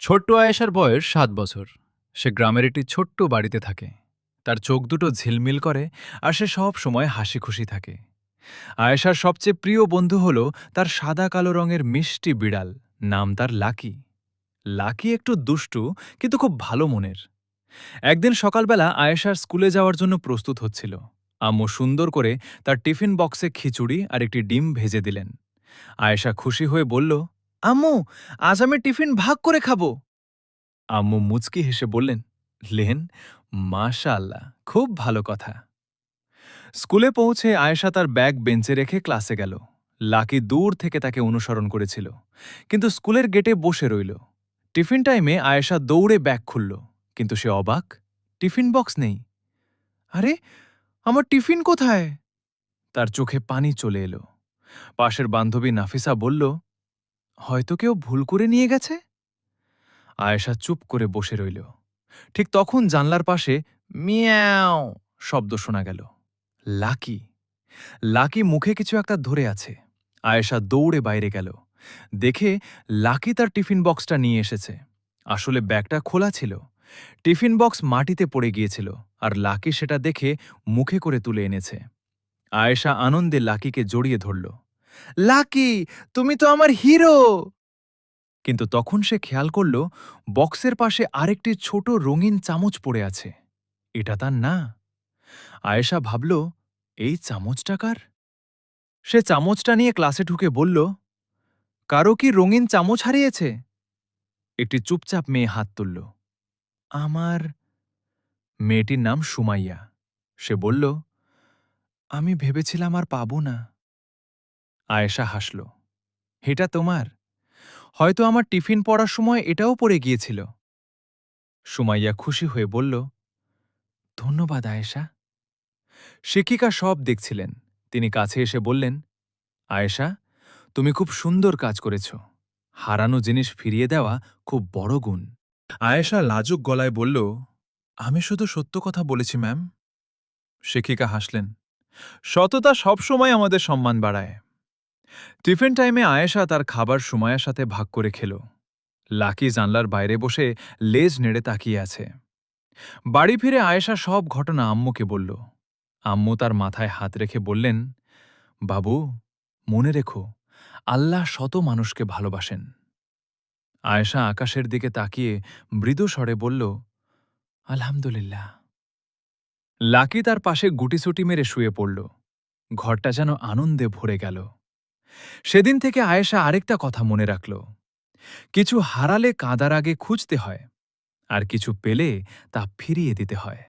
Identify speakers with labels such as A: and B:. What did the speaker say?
A: ছোট্ট আয়েশার বয়স ৭ বছর। সে গ্রামের একটি ছোট্ট বাড়িতে থাকে। তার চোখ দুটো ঝিলমিল করে আর সে সব সময় হাসি খুশি থাকে। আয়েশার সবচেয়ে প্রিয় বন্ধু হল তার সাদা কালো রঙের মিষ্টি বিড়াল। নাম তার লাকি। লাকি একটু দুষ্টু, কিন্তু খুব ভালো মনের। একদিন সকালবেলা আয়েশার স্কুলে যাওয়ার জন্য প্রস্তুত হচ্ছিল। আম্মু সুন্দর করে তার টিফিন বক্সে খিচুড়ি আর একটি ডিম ভেজে দিলেন। আয়েশা খুশি হয়ে বলল, আম্মু, আজ আমি টিফিন ভাগ করে খাবো। আম্মু মুচকি হেসে বললেন, লেন, মাশাআল্লাহ, খুব ভালো কথা। স্কুলে পৌঁছে আয়েশা তার ব্যাগ বেঞ্চে রেখে ক্লাসে গেল। লাকি দূর থেকে তাকে অনুসরণ করেছিল, কিন্তু স্কুলের গেটে বসে রইল। টিফিন টাইমে আয়েশা দৌড়ে ব্যাগ খুলল, কিন্তু সে অবাক, টিফিন বক্স নেই। আরে, আমার টিফিন কোথায়? তার চোখে পানি চলে এলো। পাশের বান্ধবী নাফিসা বলল, হয়তো কেউ ভুল করে নিয়ে গেছে। আয়েশা চুপ করে বসে রইল। ঠিক তখন জানলার পাশে মিয়াও শব্দ শোনা গেল। লাকি। লাকি মুখে কিছু একটা ধরে আছে। আয়েশা দৌড়ে বাইরে গেল। দেখে লাকি তার টিফিন বক্সটা নিয়ে এসেছে। আসলে ব্যাগটা খোলা ছিল। টিফিন বক্স মাটিতে পড়ে গিয়েছিল, আর লাকি সেটা দেখে মুখে করে তুলে এনেছে। আয়েশা আনন্দে লাকিকে জড়িয়ে ধরল। লাকি, তুমি তো আমার হিরো! কিন্তু তখন সে খেয়াল করল, বক্সের পাশে আরেকটি ছোট রঙিন চামচ পড়ে আছে। এটা তার না। আয়েশা ভাবল, এই চামচটা কার? সে চামচটা নিয়ে ক্লাসে ঢুকে বলল, কারো কি রঙিন চামচ হারিয়েছে? একটি চুপচাপ মেয়ে হাত তুলল। আমার। মেয়েটির নাম সুমাইয়া। সে বলল, আমি ভেবেছিলাম আর পাবো না। আয়েশা হাসল। এটা তোমার। হয়তো আমার টিফিন পড়ার সময় এটাও পড়ে গিয়েছিল। সুমাইয়া খুশি হয়ে বলল, ধন্যবাদ আয়েশা। শিক্ষিকা সব দেখছিলেন। তিনি কাছে এসে বললেন, আয়েশা, তুমি খুব সুন্দর কাজ করেছ। হারানো জিনিস ফিরিয়ে দেওয়া খুব বড় গুণ। আয়েশা লাজুক গলায় বলল, আমি শুধু সত্য কথা বলেছি ম্যাম। শিক্ষিকা হাসলেন। সততা সবসময় আমাদের সম্মান বাড়ায়। টিফিন টাইমে আয়েশা তার খাবার সুমাইয়ার সাথে ভাগ করে খেল। লাকি জানলার বাইরে বসে লেজ নেড়ে তাকিয়ে আছে। বাড়ি ফিরে আয়েশা সব ঘটনা আম্মুকে বলল। আম্মু তার মাথায় হাত রেখে বললেন, বাবু, মনে রেখো, আল্লাহ শত মানুষকে ভালোবাসেন। আয়েশা আকাশের দিকে তাকিয়ে মৃদু স্বরে বলল, আলহামদুলিল্লাহ। লাকি তার পাশে গুটিসুটি মেরে শুয়ে পড়ল। ঘরটা যেন আনন্দে ভরে গেল। সেদিন থেকে আয়েশা আরেকটা কথা মনে রাখল, কিছু হারালে কাঁদার আগে খুঁজতে হয়, আর কিছু পেলে তা ফিরিয়ে দিতে হয়।